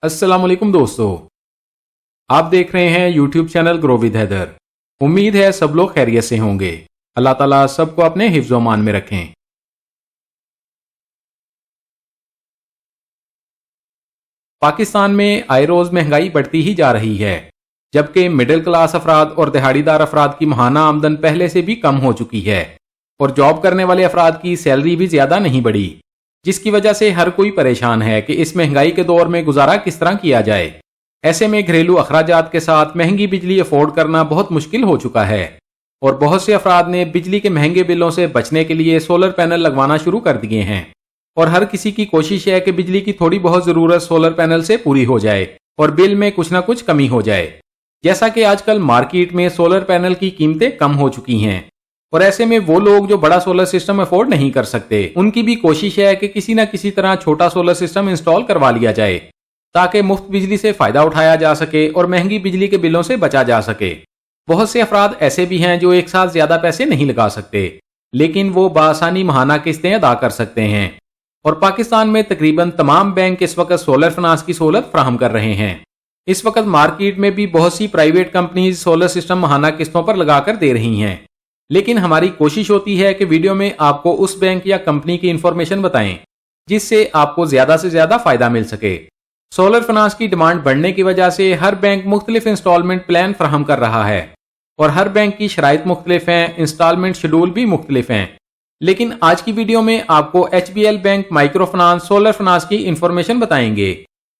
अस्सलाम वालेकुम दोस्तों, आप देख रहे हैं YouTube channel grow with Haider. उम्मीद है सब लोग खैरियत से होंगे। अल्लाह ताला सबको अपने हिफ्ज़ व अमान में रखें। पाकिस्तान में आए रोज महंगाई बढ़ती ही जा रही है, जबकि मिडिल क्लास अफराद और दिहाड़ीदार अफराद की माहाना आमदन पहले से भी कम हो चुकी है और जॉब करने वाले अफराद की सैलरी भी ज्यादा नहीं बढ़ी, जिसकी वजह से हर कोई परेशान है कि इस महंगाई के दौर में गुजारा किस तरह किया जाए। ऐसे में घरेलू अखराजात के साथ महंगी बिजली अफोर्ड करना बहुत मुश्किल हो चुका है और बहुत से अफराद ने बिजली के महंगे बिलों से बचने के लिए सोलर पैनल लगवाना शुरू कर दिए हैं और हर किसी की कोशिश है कि बिजली की थोड़ी बहुत जरूरत सोलर पैनल से पूरी हो जाए और बिल में कुछ ना कुछ कमी हो जाए। जैसा कि आजकल मार्केट में सोलर पैनल की कीमतें कम हो चुकी हैं और ऐसे में वो लोग जो बड़ा सोलर सिस्टम अफोर्ड नहीं कर सकते, उनकी भी कोशिश है कि किसी न किसी तरह छोटा सोलर सिस्टम इंस्टॉल करवा लिया जाए ताकि मुफ्त बिजली से फायदा उठाया जा सके और महंगी बिजली के बिलों से बचा जा सके। बहुत से अफराद ऐसे भी हैं जो एक साथ ज्यादा पैसे नहीं लगा सकते, लेकिन वो बआसानी माहाना किस्तें अदा कर सकते हैं और पाकिस्तान में तकरीबन तमाम बैंक इस वक्त सोलर फाइनेंस की सहूलत फराहम कर रहे हैं। इस वक्त मार्केट में भी बहुत सी प्राइवेट कंपनीज सोलर सिस्टम माहाना किस्तों पर लगाकर दे रही हैं, लेकिन हमारी कोशिश होती है कि वीडियो में आपको उस बैंक या कंपनी की इंफॉर्मेशन बताएं जिससे आपको ज्यादा से ज्यादा फायदा मिल सके। सोलर फाइनेंस की डिमांड बढ़ने की वजह से हर बैंक मुख्तलिफ इंस्टॉलमेंट प्लान फराहम कर रहा है और हर बैंक की शराइत मुख्तलिफ हैं, इंस्टॉलमेंट शेड्यूल भी मुख्तलिफ हैं। लेकिन आज की वीडियो में आपको HBL bank micro finance solar finance की इंफॉर्मेशन बताएंगे,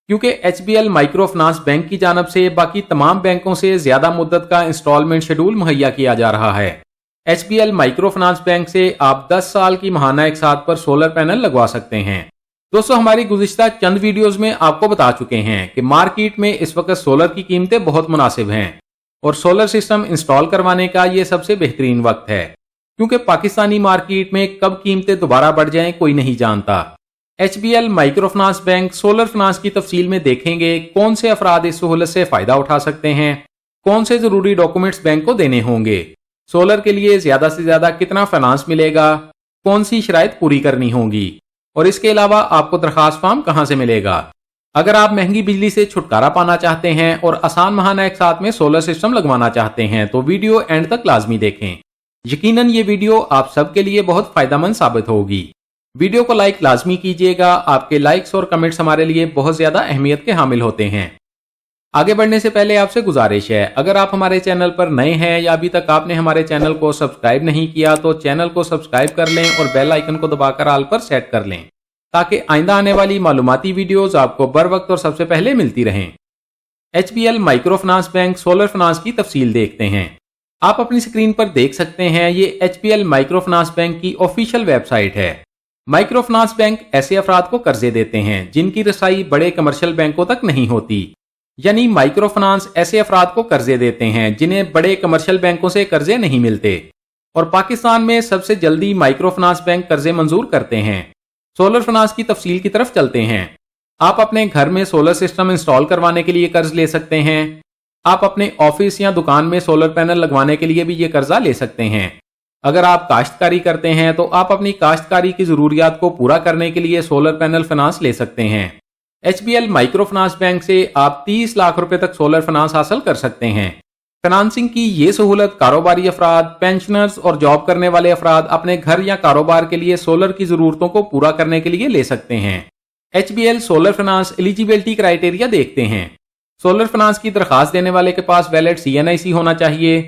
क्योंकि HBL माइक्रो फाइनेंस बैंक की जानब से बाकी तमाम बैंकों से ज्यादा मुद्दत का इंस्टॉलमेंट शेड्यूल मुहैया किया जा रहा है। HBL माइक्रो फाइनेंस बैंक से आप 10 साल की माहाना एक साथ पर सोलर पैनल लगवा सकते हैं। दोस्तों, हमारी गुज़िश्ता चंद वीडियोस में आपको बता चुके हैं कि मार्केट में इस वक्त सोलर की कीमतें बहुत मुनासिब हैं और सोलर सिस्टम इंस्टॉल करवाने का ये सबसे बेहतरीन वक्त है, क्योंकि पाकिस्तानी मार्केट में कब कीमतें दोबारा बढ़ जाएं कोई नहीं जानता। HBL micro finance bank solar finance की तफसील में देखेंगे कौन से अफराद इस सहूलत से फायदा उठा सकते हैं, कौन से जरूरी डॉक्यूमेंट्स बैंक को देने होंगे, सोलर के लिए ज्यादा से ज्यादा कितना फाइनेंस मिलेगा, कौन सी शराइत पूरी करनी होगी और इसके अलावा आपको दरखास्त फॉर्म कहां से मिलेगा। अगर आप महंगी बिजली से छुटकारा पाना चाहते हैं और आसान माहाना एक साथ में सोलर सिस्टम लगवाना चाहते हैं तो वीडियो एंड तक लाजमी देखें। यकीनन ये वीडियो आप सबके लिए बहुत फायदेमंद साबित होगी। वीडियो को लाइक लाजमी कीजिएगा, आपके लाइक्स और कमेंट्स हमारे लिए बहुत ज्यादा अहमियत के हामिल होते हैं। आगे बढ़ने से पहले आपसे गुजारिश है, अगर आप हमारे चैनल पर नए हैं या अभी तक आपने हमारे चैनल को सब्सक्राइब नहीं किया तो चैनल को सब्सक्राइब कर लें और बेल आइकन को दबाकर ऑल पर सेट कर लें ताकि आइंदा आने वाली मालूमाती वीडियोस आपको बर वक्त और सबसे पहले मिलती रहें। HBL micro finance bank solar finance की तफसील देखते हैं। आप अपनी स्क्रीन पर देख सकते हैं, ये HBL माइक्रो फाइनेंस बैंक की ऑफिशियल वेबसाइट है। माइक्रो फाइनेंस बैंक ऐसे अफराद को कर्जे देते हैं जिनकी रसाई बड़े कमर्शियल बैंकों तक नहीं होती, यानी माइक्रो फाइनेंस ऐसे अफराद को कर्जे देते हैं जिन्हें बड़े कमर्शियल बैंकों से कर्जे नहीं मिलते और पाकिस्तान में सबसे जल्दी माइक्रो फाइनेंस बैंक कर्जे मंजूर करते हैं। सोलर फाइनेंस की तफसील की तरफ चलते हैं। आप अपने घर में सोलर सिस्टम इंस्टॉल करवाने के लिए कर्ज ले सकते हैं। आप अपने ऑफिस या दुकान में सोलर पैनल लगवाने के लिए भी ये कर्जा ले सकते हैं। अगर आप काश्तकारी करते हैं तो आप अपनी काश्तकारी की जरूरियात को पूरा करने के लिए सोलर पैनल फाइनेंस ले सकते हैं। HBL माइक्रो फाइनेंस बैंक से आप 30 लाख रुपए तक सोलर फाइनेंस हासिल कर सकते हैं। फाइनेंसिंग की ये सहूलत कारोबारी अफराद, पेंशनर्स और जॉब करने वाले अफराद अपने घर या कारोबार के लिए सोलर की जरूरतों को पूरा करने के लिए ले सकते हैं। HBL solar finance eligibility criteria देखते हैं। सोलर फाइनेंस की दरखास्त देने वाले के पास वैलिड CNIC होना चाहिए।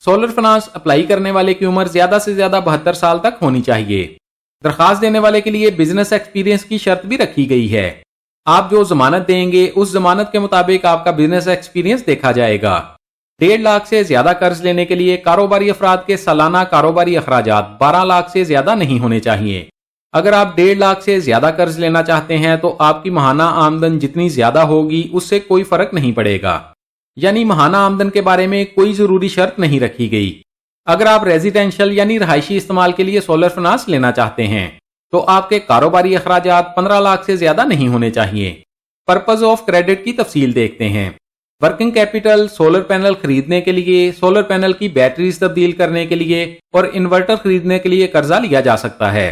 सोलर फाइनेंस अप्लाई करने वाले की उम्र ज्यादा से ज्यादा 72 साल तक होनी चाहिए। दरखास्त देने वाले के लिए बिजनेस एक्सपीरियंस की शर्त भी रखी गई है। आप जो जमानत देंगे उस जमानत के मुताबिक आपका बिजनेस एक्सपीरियंस देखा जाएगा। 1.5 लाख से ज्यादा कर्ज लेने के लिए कारोबारी अफराद के सालाना कारोबारी अखराजात 12 लाख से ज्यादा नहीं होने चाहिए। अगर आप 1.5 लाख से ज्यादा कर्ज लेना चाहते हैं तो आपकी माहाना आमदन जितनी ज्यादा होगी उससे कोई फर्क नहीं पड़ेगा, यानी माहाना आमदन के बारे में कोई जरूरी शर्त नहीं रखी गई। अगर आप रेजिडेंशियल यानी रहायशी इस्तेमाल के लिए सोलर फाइनेंस लेना चाहते हैं तो आपके कारोबारी अखराजात 15 लाख से ज्यादा नहीं होने चाहिए। पर्पज ऑफ क्रेडिट की तफसील देखते हैं। वर्किंग कैपिटल सोलर पैनल खरीदने के लिए, सोलर पैनल की बैटरीज तब्दील करने के लिए और इन्वर्टर खरीदने के लिए कर्जा लिया जा सकता है।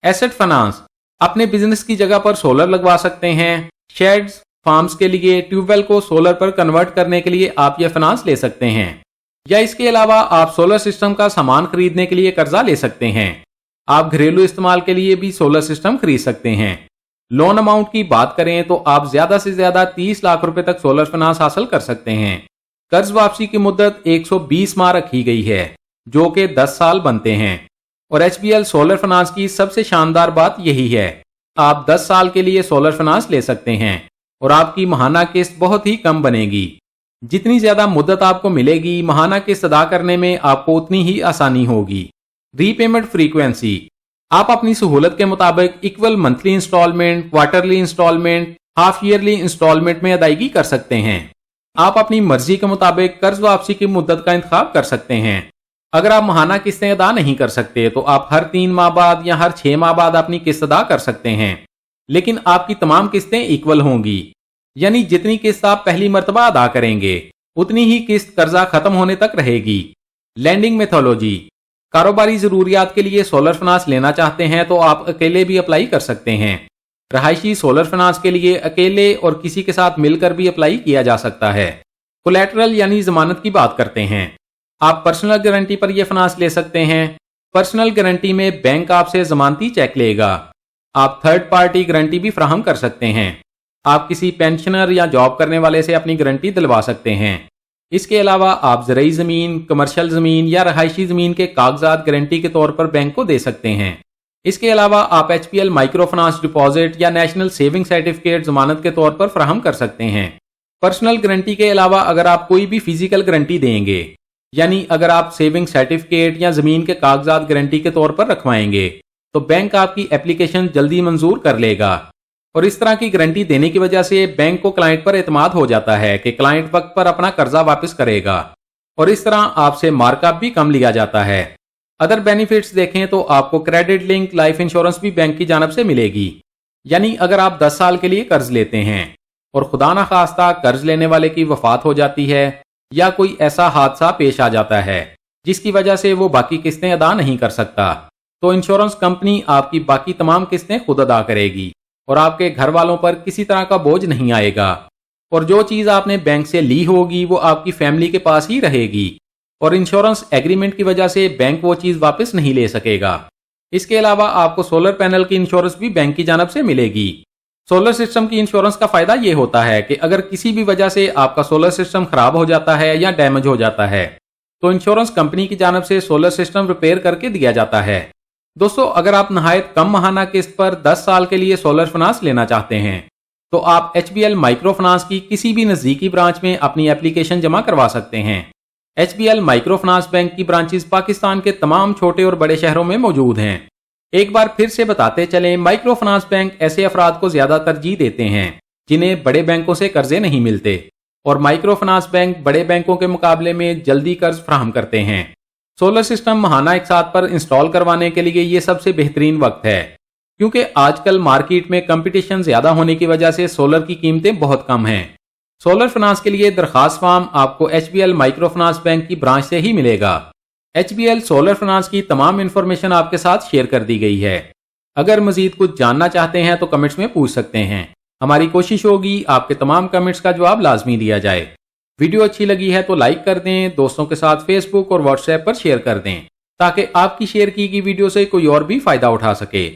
एसेट फाइनेंस, अपने बिजनेस की जगह पर सोलर लगवा सकते हैं। शेड्स, فارمز کے لیے ٹیوب ویل کو سولر پر کنورٹ کرنے کے لیے آپ یہ فنانس لے سکتے ہیں، یا اس کے علاوہ آپ سولر سسٹم کا سامان خریدنے کے لیے قرضہ لے سکتے ہیں۔ آپ گھریلو استعمال کے لیے بھی سولر سسٹم خرید سکتے ہیں۔ لون اماؤنٹ کی بات کریں تو آپ زیادہ سے زیادہ 30 لاکھ روپے تک سولر فنانس حاصل کر سکتے ہیں۔ قرض واپسی کی مدت 120 ماہ رکھی گئی ہے، جو کہ 10 سال بنتے ہیں، اور H B L solar finance کی سب سے شاندار بات یہی ہے، آپ 10 سال کے لیے سولر فنانس لے سکتے ہیں اور آپ کی ماہانہ قسط بہت ہی کم بنے گی۔ جتنی زیادہ مدت آپ کو ملے گی، ماہانہ قسط ادا کرنے میں آپ کو اتنی ہی آسانی ہوگی۔ ری پیمنٹ فریکوینسی، آپ اپنی سہولت کے مطابق equal monthly instalment, quarterly instalment, half yearly instalment میں ادائیگی کر سکتے ہیں۔ آپ اپنی مرضی کے مطابق قرض واپسی کی مدت کا انتخاب کر سکتے ہیں۔ اگر آپ ماہانہ قسطیں ادا نہیں کر سکتے تو آپ ہر 3 ماہ بعد یا ہر 6 ماہ بعد اپنی قسط ادا کر سکتے ہیں، لیکن آپ کی تمام قسطیں ایکول ہوں گی، یعنی جتنی قسط آپ پہلی مرتبہ ادا کریں گے اتنی ہی قسط قرضہ ختم ہونے تک رہے گی۔ لینڈنگ میتھولوجی، کاروباری ضروریات کے لیے سولر فنانس لینا چاہتے ہیں تو آپ اکیلے بھی اپلائی کر سکتے ہیں۔ رہائشی سولر فنانس کے لیے اکیلے اور کسی کے ساتھ مل کر بھی اپلائی کیا جا سکتا ہے۔ کولیٹرل یعنی ضمانت کی بات کرتے ہیں، آپ پرسنل گارنٹی پر یہ فنانس لے سکتے ہیں۔ پرسنل گارنٹی میں بینک آپ سے ضمانتی چیک لے گا۔ آپ تھرڈ پارٹی گارنٹی بھی فراہم کر سکتے ہیں، آپ کسی پینشنر یا جاب کرنے والے سے اپنی گارنٹی دلوا سکتے ہیں۔ اس کے علاوہ آپ زرعی زمین، کمرشل زمین یا رہائشی زمین کے کاغذات گارنٹی کے طور پر بینک کو دے سکتے ہیں۔ اس کے علاوہ آپ H P L micro finance deposit یا نیشنل سیونگ سرٹیفکیٹ ضمانت کے طور پر فراہم کر سکتے ہیں۔ پرسنل گارنٹی کے علاوہ اگر آپ کوئی بھی فزیکل گارنٹی دیں گے، یعنی اگر آپ سیونگ سرٹیفکیٹ یا زمین کے کاغذات گارنٹی کے طور پر رکھوائیں گے تو بینک آپ کی اپلیکیشن جلدی منظور کر لے گا، اور اس طرح کی گارنٹی دینے کی وجہ سے بینک کو کلائنٹ پر اعتماد ہو جاتا ہے کہ کلائنٹ وقت پر اپنا قرضہ واپس کرے گا، اور اس طرح آپ سے مارک اپ بھی کم لیا جاتا ہے۔ ادر بینیفٹس دیکھیں تو آپ کو کریڈٹ لنک لائف انشورنس بھی بینک کی جانب سے ملے گی، یعنی اگر آپ 10 سال کے لیے قرض لیتے ہیں اور خدا نخواستہ قرض لینے والے کی وفات ہو جاتی ہے یا کوئی ایسا حادثہ پیش آ جاتا ہے جس کی وجہ سے وہ باقی قسطیں ادا نہیں کر سکتا، تو انشورنس کمپنی آپ کی باقی تمام قسطیں خود ادا کرے گی اور آپ کے گھر والوں پر کسی طرح کا بوجھ نہیں آئے گا، اور جو چیز آپ نے بینک سے لی ہوگی وہ آپ کی فیملی کے پاس ہی رہے گی، اور انشورنس ایگریمنٹ کی وجہ سے بینک وہ چیز واپس نہیں لے سکے گا۔ اس کے علاوہ آپ کو سولر پینل کی انشورنس بھی بینک کی جانب سے ملے گی۔ سولر سسٹم کی انشورنس کا فائدہ یہ ہوتا ہے کہ اگر کسی بھی وجہ سے آپ کا سولر سسٹم خراب ہو جاتا ہے یا ڈیمیج ہو جاتا ہے تو انشورنس کمپنی کی جانب سے سولر سسٹم ریپیئر کر کے دیا جاتا ہے۔ دوستو، اگر آپ نہایت کم ماہانہ قسط پر 10 سال کے لیے سولر فنانس لینا چاہتے ہیں تو آپ H B L micro finance کی کسی بھی نزدیکی برانچ میں اپنی اپلیکیشن جمع کروا سکتے ہیں۔ H B L micro finance bank کی برانچز پاکستان کے تمام چھوٹے اور بڑے شہروں میں موجود ہیں۔ ایک بار پھر سے بتاتے چلیں، مائکرو فنانس بینک ایسے افراد کو زیادہ ترجیح دیتے ہیں جنہیں بڑے بینکوں سے قرضے نہیں ملتے، اور مائکرو فنانس بینک بڑے بینکوں کے مقابلے میں جلدی قرض فراہم کرتے ہیں۔ سولر سسٹم ماہانہ اقساط پر انسٹال کروانے کے لیے یہ سب سے بہترین وقت ہے، کیونکہ آج کل مارکیٹ میں کمپٹیشن زیادہ ہونے کی وجہ سے سولر کی قیمتیں بہت کم ہیں۔ سولر فنانس کے لیے درخواست فارم آپ کو H B L micro finance bank کی برانچ سے ہی ملے گا۔ H B L solar finance کی تمام انفارمیشن آپ کے ساتھ شیئر کر دی گئی ہے۔ اگر مزید کچھ جاننا چاہتے ہیں تو کمنٹس میں پوچھ سکتے ہیں، ہماری کوشش ہوگی آپ کے تمام کمنٹس کا جواب لازمی دیا جائے۔ ویڈیو اچھی لگی ہے تو لائک کر دیں، دوستوں کے ساتھ فیس بک اور واٹس ایپ پر شیئر کر دیں تاکہ آپ کی شیئر کی گئی ویڈیو سے کوئی اور بھی فائدہ اٹھا سکے۔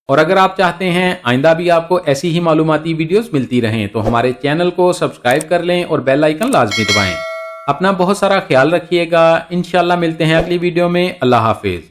اور اگر آپ چاہتے ہیں آئندہ بھی آپ کو ایسی ہی معلوماتی ویڈیوز ملتی رہیں تو ہمارے چینل کو سبسکرائب کر لیں اور بیل آئیکن لازمی دبائیں۔ اپنا بہت سارا خیال رکھیے گا، انشاءاللہ ملتے ہیں اگلی ویڈیو میں۔ اللہ حافظ۔